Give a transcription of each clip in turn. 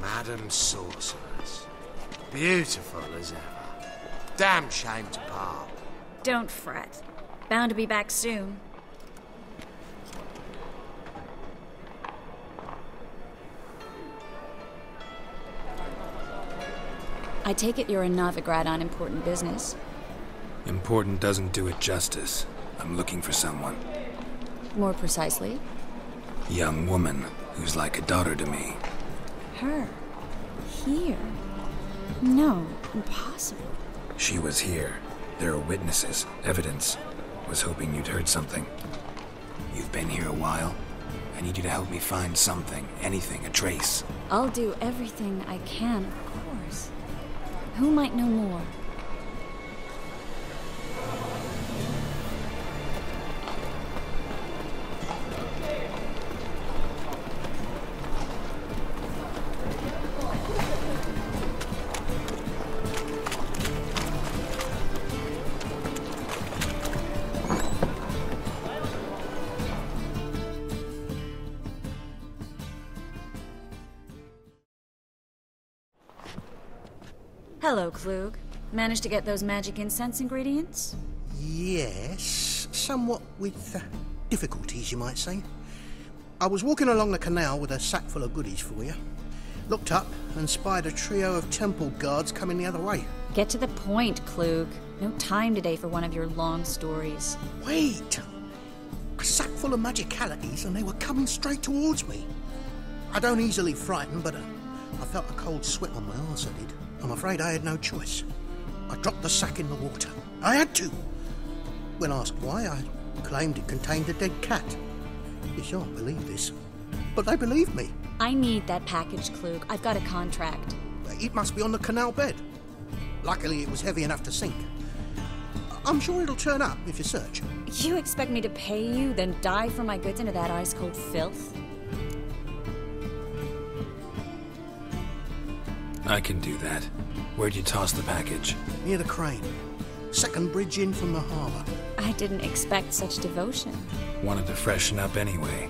Madam Sorceress. Beautiful as ever. Damn shame to part. Don't fret. Bound to be back soon. I take it you're in Novigrad on important business. Important doesn't do it justice. I'm looking for someone. More precisely? Young woman who's like a daughter to me. Her? Here? No, impossible. She was here. There are witnesses, evidence. Was hoping you'd heard something. You've been here a while. I need you to help me find something, anything, a trace. I'll do everything I can, of course. Who might know more? Hello, Klug. Managed to get those magic incense ingredients? Yes, somewhat with difficulties, you might say. I was walking along the canal with a sack full of goodies for you. Looked up and spied a trio of temple guards coming the other way. Get to the point, Klug. No time today for one of your long stories. Wait! A sack full of magicalities and they were coming straight towards me. I don't easily frighten, but I felt a cold sweat on my arse, I did. I'm afraid I had no choice. I dropped the sack in the water. I had to. When asked why, I claimed it contained a dead cat. You shan't believe this, but they believed me. I need that package, Klug. I've got a contract. It must be on the canal bed. Luckily, it was heavy enough to sink. I'm sure it'll turn up if you search. You expect me to pay you, then dive for my goods into that ice-cold filth? I can do that. Where'd you toss the package? Near the crane. Second bridge in from the harbour. I didn't expect such devotion. Wanted to freshen up anyway.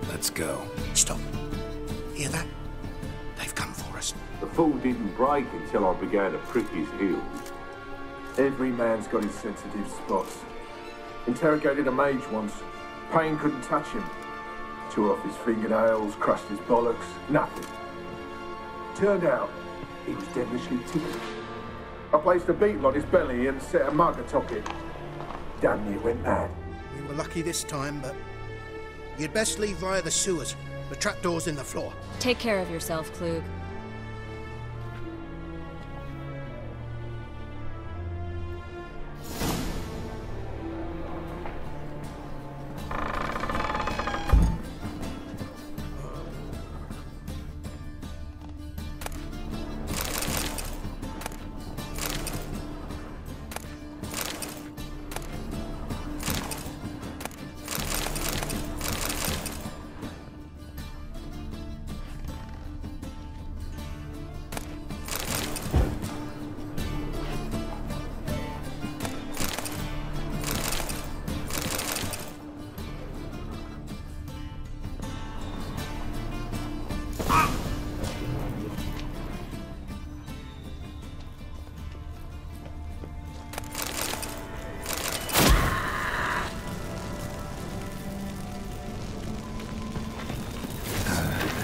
Let's go. Stop. Hear that? They've come for us. The fall didn't break until I began to prick his heels. Every man's got his sensitive spots. Interrogated a mage once. Pain couldn't touch him. Tore off his fingernails, crushed his bollocks, nothing. Turned out, he was devilishly ticklish. I placed a beetle on his belly and set a mug atop it. Damn near went mad. We were lucky this time, but you'd best leave via the sewers. The trapdoor's in the floor. Take care of yourself, Klug.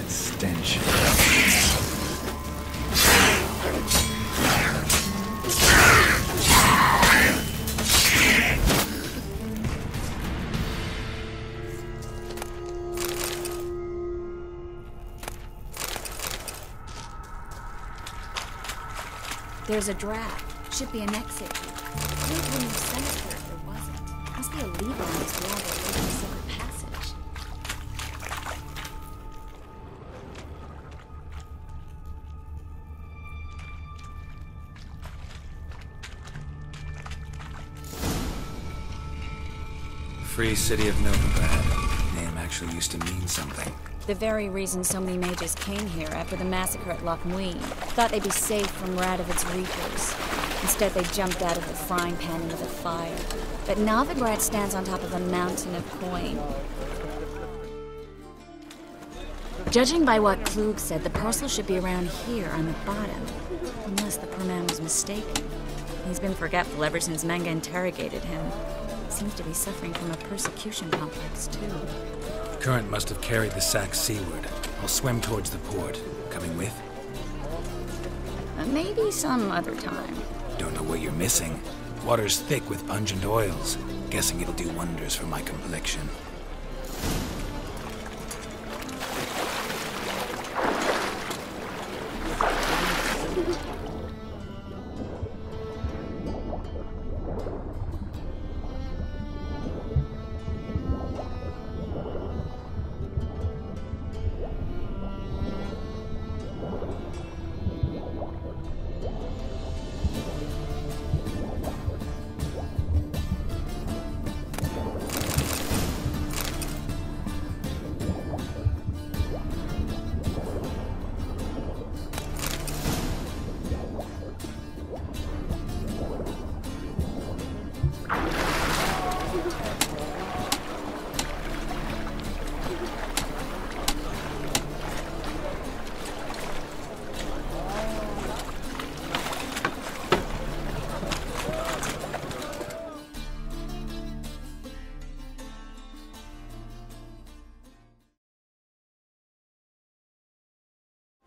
Stench. There's a draft. Should be an exit. Klug wouldn't have sent us there if there wasn't. Must be a lever on this wall that leads to a secret passage. Free City of Novigrad. Name actually used to mean something. The very reason so many mages came here after the massacre at Loch Muin. Thought they'd be safe from Radovid's reapers. Instead, they jumped out of the frying pan into the fire. But Novigrad stands on top of a mountain of coin. Judging by what Klug said, the parcel should be around here on the bottom. Unless the poor man was mistaken. He's been forgetful ever since Manga interrogated him. Seems to be suffering from a persecution complex, too. The current must have carried the sack seaward. I'll swim towards the port. Coming with? Maybe some other time. Don't know what you're missing. Water's thick with pungent oils. Guessing it'll do wonders for my complexion.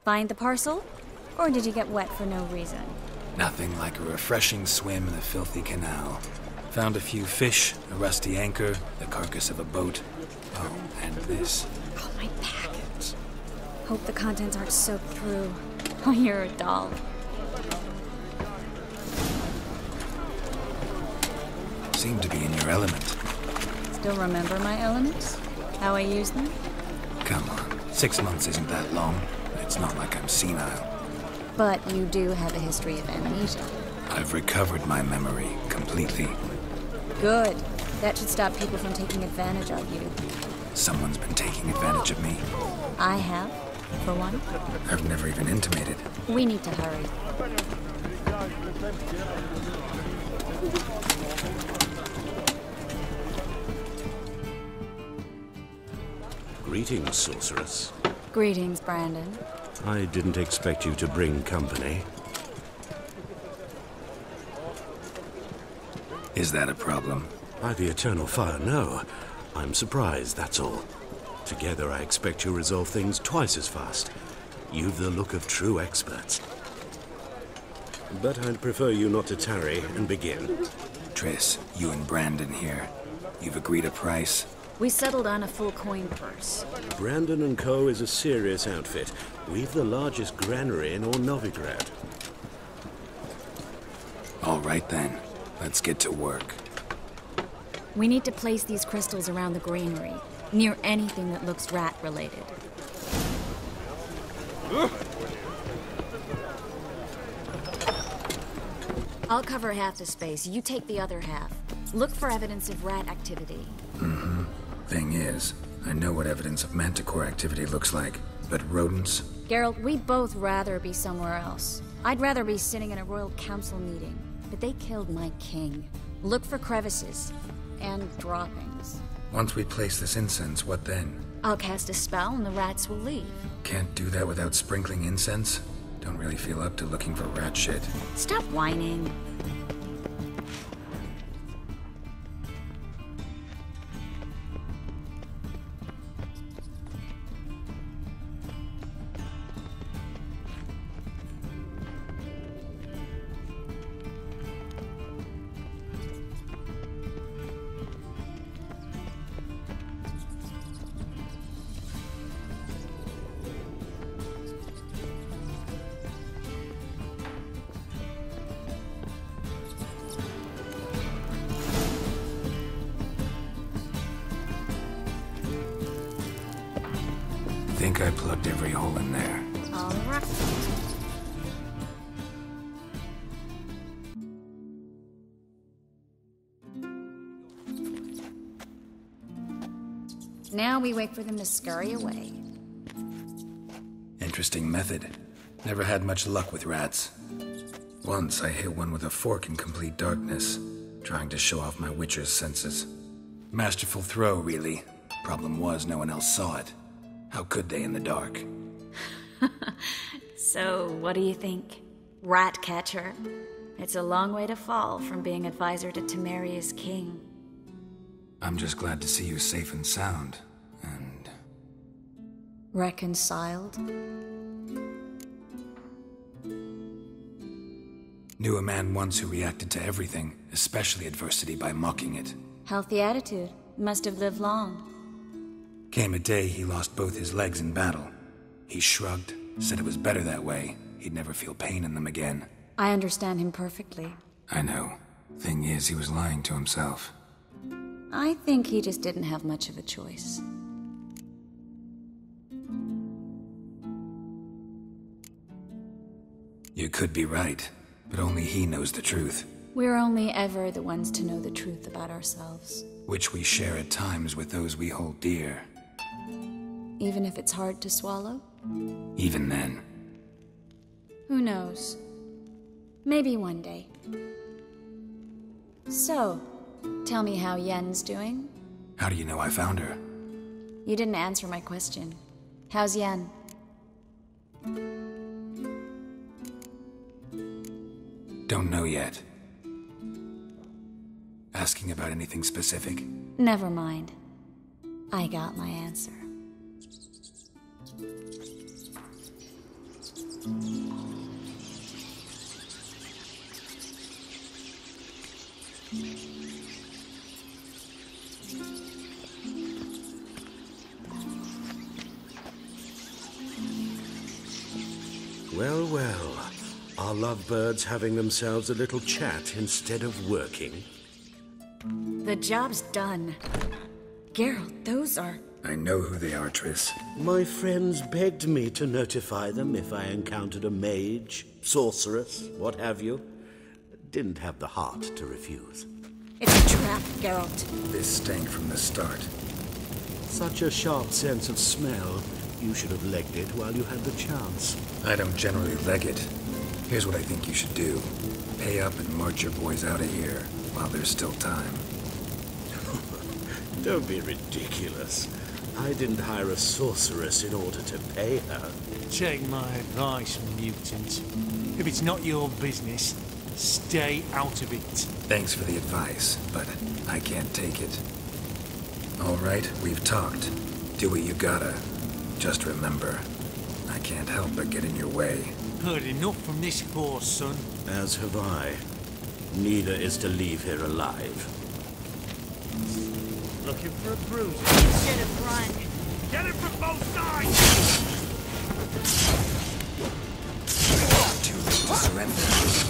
Find the parcel? Or did you get wet for no reason? Nothing like a refreshing swim in a filthy canal. Found a few fish, a rusty anchor, the carcass of a boat. Oh, and this. Oh, my package. Hope the contents aren't soaked through. Oh, you're a doll. Seem to be in your element. Still remember my elements? How I use them? Come on, 6 months isn't that long. It's not like I'm senile. But you do have a history of amnesia. I've recovered my memory completely. Good. That should stop people from taking advantage of you. Someone's been taking advantage of me. I have, for one. I've never even intimated. We need to hurry. Greetings, sorceress. Greetings, Brandon. I didn't expect you to bring company. Is that a problem? By the eternal fire, no. I'm surprised, that's all. Together, I expect you resolve things twice as fast. You've the look of true experts. But I'd prefer you not to tarry and begin. Triss, you and Brandon here. You've agreed a price? We settled on a full coin purse. Brandon & Co. is a serious outfit. We've the largest granary in all Novigrad. All right then. Let's get to work. We need to place these crystals around the granary, near anything that looks rat-related. I'll cover half the space, you take the other half. Look for evidence of rat activity. Mm-hmm. Thing is, I know what evidence of manticore activity looks like, but rodents? Geralt, we'd both rather be somewhere else. I'd rather be sitting in a royal council meeting, but they killed my king. Look for crevices and droppings. Once we place this incense, what then? I'll cast a spell and the rats will leave. Can't do that without sprinkling incense? Don't really feel up to looking for rat shit. Stop whining. I think I plugged every hole in there. All right. Now we wait for them to scurry away. Interesting method. Never had much luck with rats. Once I hit one with a fork in complete darkness, trying to show off my witcher's senses. Masterful throw, really. Problem was, no one else saw it. How could they in the dark? So, what do you think? Rat catcher? It's a long way to fall from being advisor to Temeria's king. I'm just glad to see you safe and sound, and... Reconciled? Knew a man once who reacted to everything, especially adversity, by mocking it. Healthy attitude. Must have lived long. Came a day he lost both his legs in battle. He shrugged, said it was better that way. He'd never feel pain in them again. I understand him perfectly. I know. Thing is, he was lying to himself. I think he just didn't have much of a choice. You could be right, but only he knows the truth. We're only ever the ones to know the truth about ourselves. Which we share at times with those we hold dear. Even if it's hard to swallow? Even then. Who knows? Maybe one day. So, tell me how Yen's doing? How do you know I found her? You didn't answer my question. How's Yen? Don't know yet. Asking about anything specific? Never mind. I got my answer. Well, well. Are lovebirds having themselves a little chat instead of working? The job's done. Geralt, those are... I know who they are, Triss. My friends begged me to notify them if I encountered a mage, sorceress, what have you. Didn't have the heart to refuse. It's a trap, Geralt. This stank from the start. Such a sharp sense of smell. You should have legged it while you had the chance. I don't generally leg it. Here's what I think you should do. Pay up and march your boys out of here while there's still time. Don't be ridiculous. I didn't hire a sorceress in order to pay her. Take my advice, mutant. If it's not your business, stay out of it. Thanks for the advice, but I can't take it. All right, we've talked. Do what you gotta. Just remember, I can't help but get in your way. Heard enough from this horse, son. As have I. Neither is to leave here alive. Looking for a bruise? You should have run. Get it from both sides! Too late to surrender.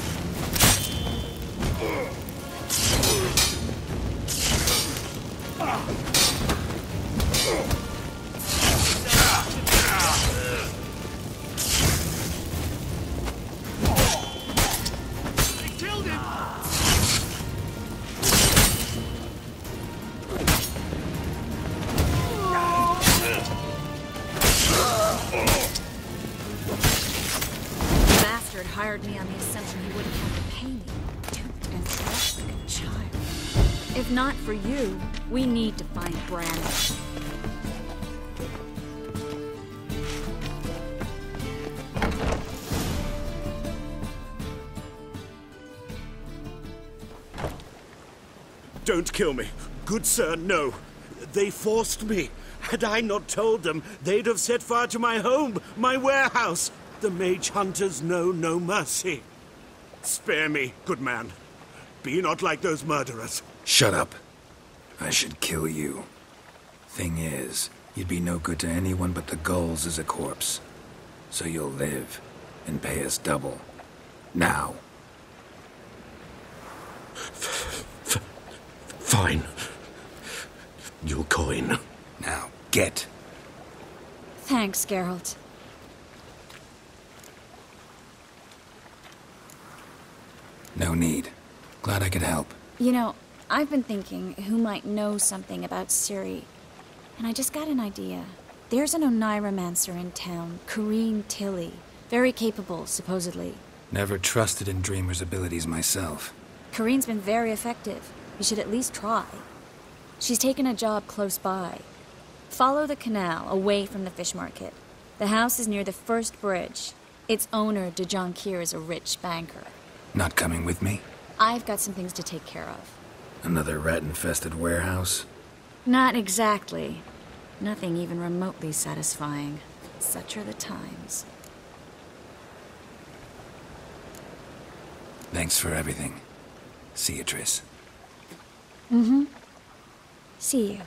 Hired me on the assumption he wouldn't have to pay me. Tempted and trapped like a child. If not for you, we need to find Brandon. Don't kill me. Good sir, no. They forced me. Had I not told them, they'd have set fire to my home, my warehouse. The mage hunters know no mercy. Spare me, good man. Be not like those murderers. Shut up. I should kill you. Thing is, you'd be no good to anyone but the gulls as a corpse. So you'll live and pay us double. Now. Fine. Your coin. Now, get. Thanks, Geralt. No need. Glad I could help. You know, I've been thinking who might know something about Ciri. And I just got an idea. There's an Oneiromancer in town, Corrine Tilly. Very capable, supposedly. Never trusted in Dreamer's abilities myself. Corrine's been very effective. You should at least try. She's taken a job close by. Follow the canal away from the fish market. The house is near the first bridge. Its owner, DeJohn Kier, is a rich banker. Not coming with me? I've got some things to take care of. Another rat-infested warehouse? Not exactly. Nothing even remotely satisfying. Such are the times. Thanks for everything. See you, Triss. See you.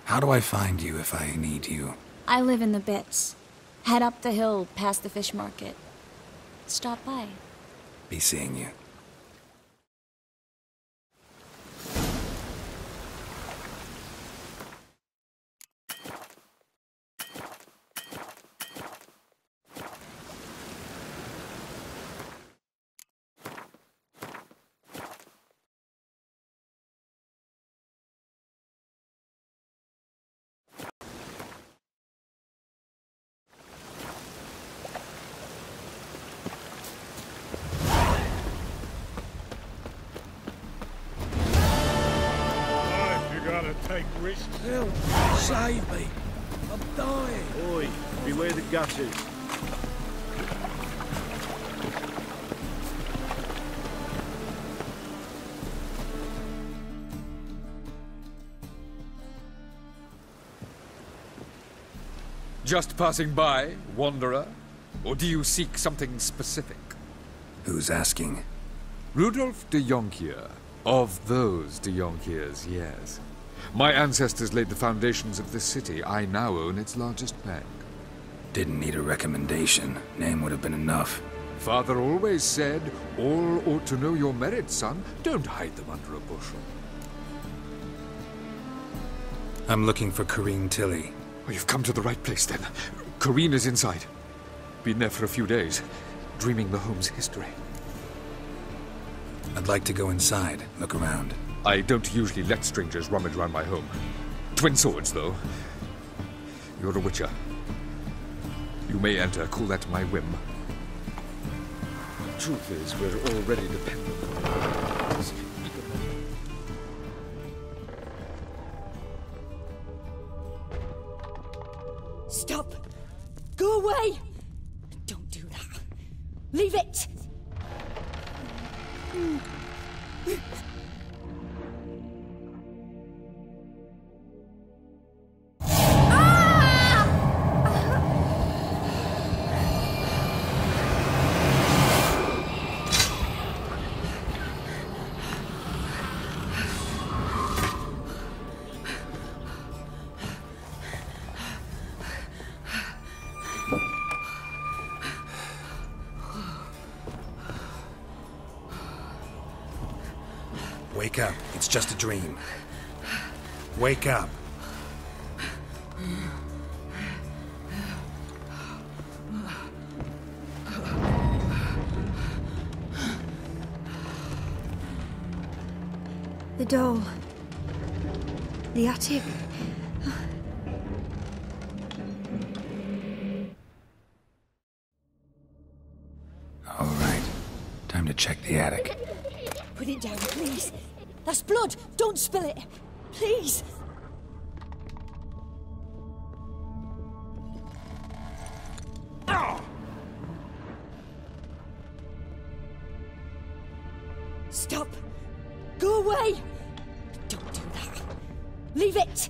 How do I find you if I need you? I live in the Bits. Head up the hill past the fish market. Stop by. Be seeing you. Take risks. Help! Save me! I'm dying! Oi, beware the gutters. Just passing by, wanderer? Or do you seek something specific? Who's asking? Rudolf de Jonkier. Of those de Jonkiers, yes. My ancestors laid the foundations of this city. I now own its largest bank. Didn't need a recommendation. Name would have been enough. Father always said, all ought to know your merits, son. Don't hide them under a bushel. I'm looking for Corrine Tilly. Oh, you've come to the right place, then. Corrine is inside. Been there for a few days, dreaming the home's history. I'd like to go inside, look around. I don't usually let strangers rummage around my home. Twin swords, though. You're a witcher. You may enter, call at my whim. Truth is, we're already dependent on you. Stop! Go away! Don't do that. Leave it! Wake up. It's just a dream. Wake up. The doll. The attic. All right. Time to check the attic. Put it down, please. That's blood. Don't spill it. Please. Stop. Go away. Don't do that. Leave it.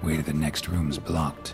Way to the next room's blocked.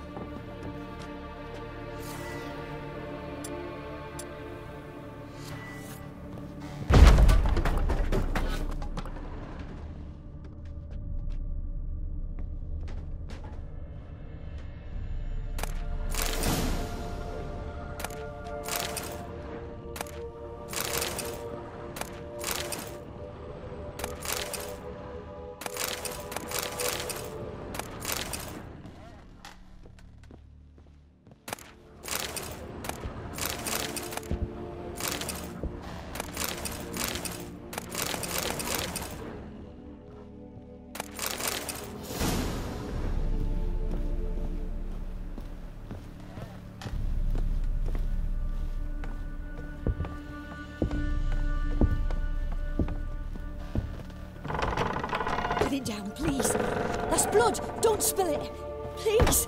don't spill it! Please!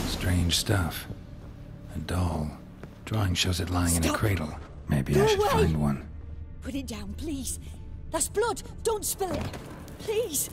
Strange stuff. A doll. Drawing shows it lying in a Stop. cradle. Maybe Go I should away. find one. Put it down, please. That's blood. Don't spill it. Please.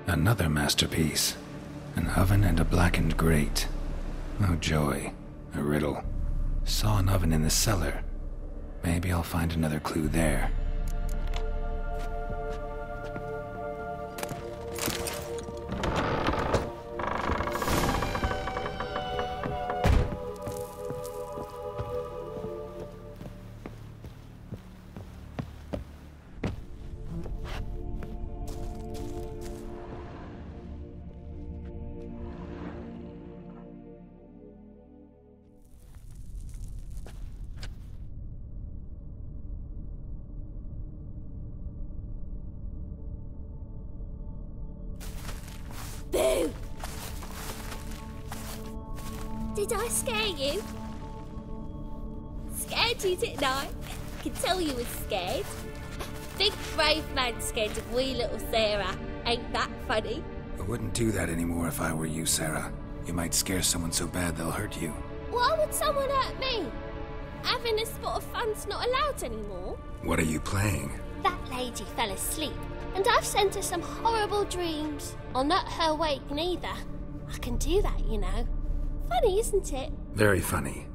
Another masterpiece. An oven and a blackened grate. Oh joy. A riddle. Saw an oven in the cellar. Maybe I'll find another clue there. Boo! Did I scare you? Scared you, didn't I? I could tell you was scared. Big brave man scared of wee little Sarah. Ain't that funny? I wouldn't do that anymore if I were you, Sarah. You might scare someone so bad they'll hurt you. Why would someone hurt me? Having a spot of fun's not allowed anymore. What are you playing? That lady fell asleep, and I've sent her some horrible dreams. I'll not her wake neither. I can do that, you know. Funny, isn't it? Very funny.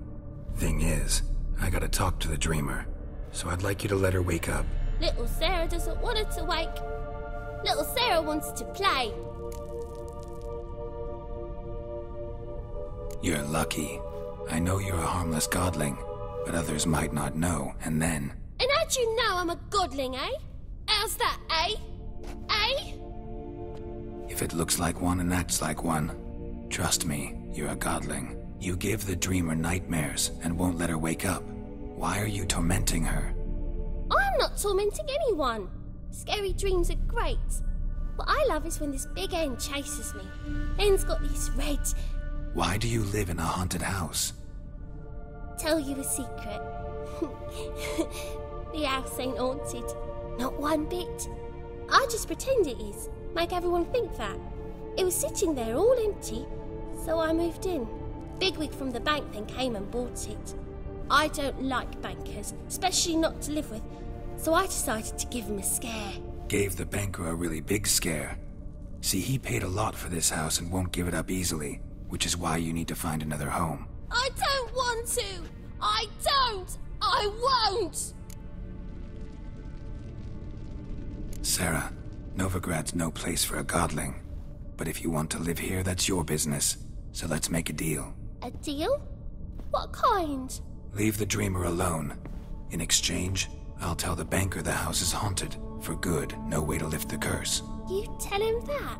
Thing is, I gotta talk to the dreamer, so I'd like you to let her wake up. Little Sarah doesn't want her to wake. Little Sarah wants to play. You're lucky. I know you're a harmless godling, but others might not know, and then... And how'd you know I'm a godling, eh? How's that, eh? Eh? If it looks like one and acts like one, trust me, you're a godling. You give the dreamer nightmares and won't let her wake up. Why are you tormenting her? I'm not tormenting anyone. Scary dreams are great. What I love is when this big hen chases me. Hen's got this red... Why do you live in a haunted house? Tell you a secret. The house ain't haunted. Not one bit. I just pretend it is. Make everyone think that. It was sitting there all empty, so I moved in. Bigwig from the bank then came and bought it. I don't like bankers, especially not to live with, so I decided to give him a scare. Gave the banker a really big scare. See, he paid a lot for this house and won't give it up easily, which is why you need to find another home. I don't want to! I don't! I won't! Sarah, Novigrad's no place for a godling. But if you want to live here, that's your business. So let's make a deal. A deal? What kind? Leave the dreamer alone. In exchange, I'll tell the banker the house is haunted. For good, no way to lift the curse. You tell him that?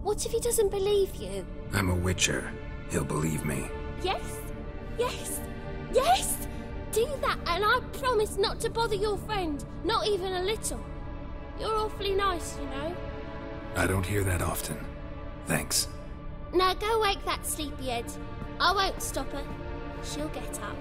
What if he doesn't believe you? I'm a witcher. He'll believe me. Yes? Yes? Yes! Do that and I promise not to bother your friend. Not even a little. You're awfully nice, you know. I don't hear that often. Thanks. Now go wake that sleepyhead. I won't stop her. She'll get up.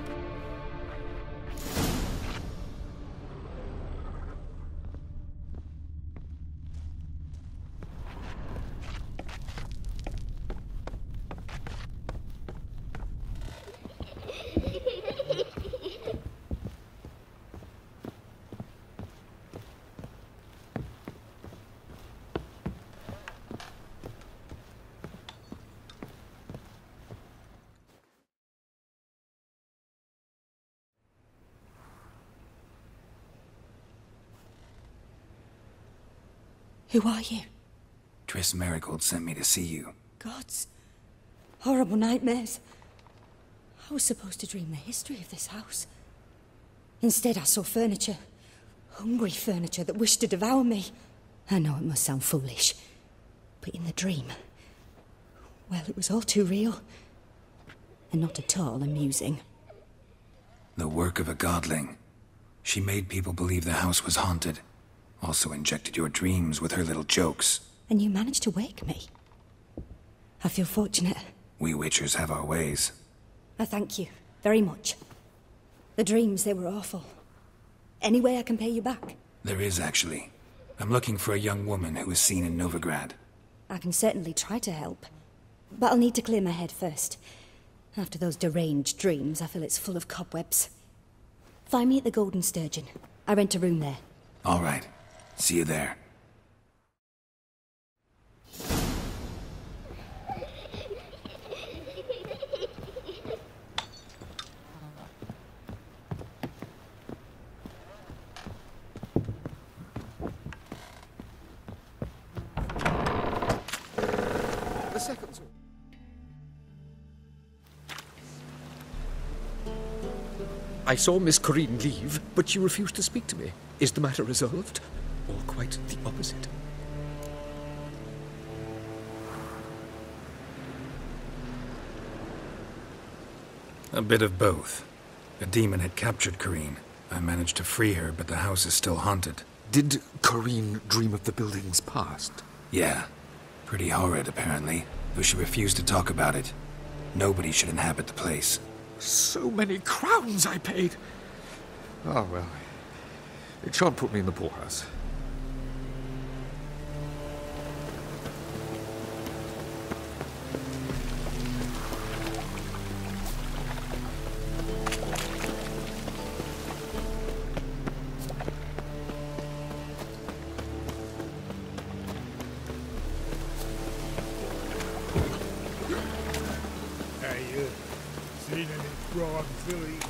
Who are you? Triss Merigold sent me to see you. Gods. Horrible nightmares. I was supposed to dream the history of this house. Instead, I saw furniture. Hungry furniture that wished to devour me. I know it must sound foolish, but in the dream, well, it was all too real. And not at all amusing. The work of a godling. She made people believe the house was haunted. Also injected your dreams with her little jokes. And you managed to wake me. I feel fortunate. We witchers have our ways. I thank you very much. The dreams, they were awful. Any way I can pay you back? There is, actually. I'm looking for a young woman who was seen in Novigrad. I can certainly try to help. But I'll need to clear my head first. After those deranged dreams, I feel it's full of cobwebs. Find me at the Golden Sturgeon. I rent a room there. All right. See you there. The second sword. I saw Miss Corinne leave, but she refused to speak to me. Is the matter resolved? Or quite the opposite? A bit of both. A demon had captured Corinne. I managed to free her, but the house is still haunted. Did Corinne dream of the building's past? Yeah. Pretty horrid, apparently, though she refused to talk about it. Nobody should inhabit the place. So many crowns I paid! Oh, well. It shan't put me in the poorhouse. Hey, seen any frog Philly?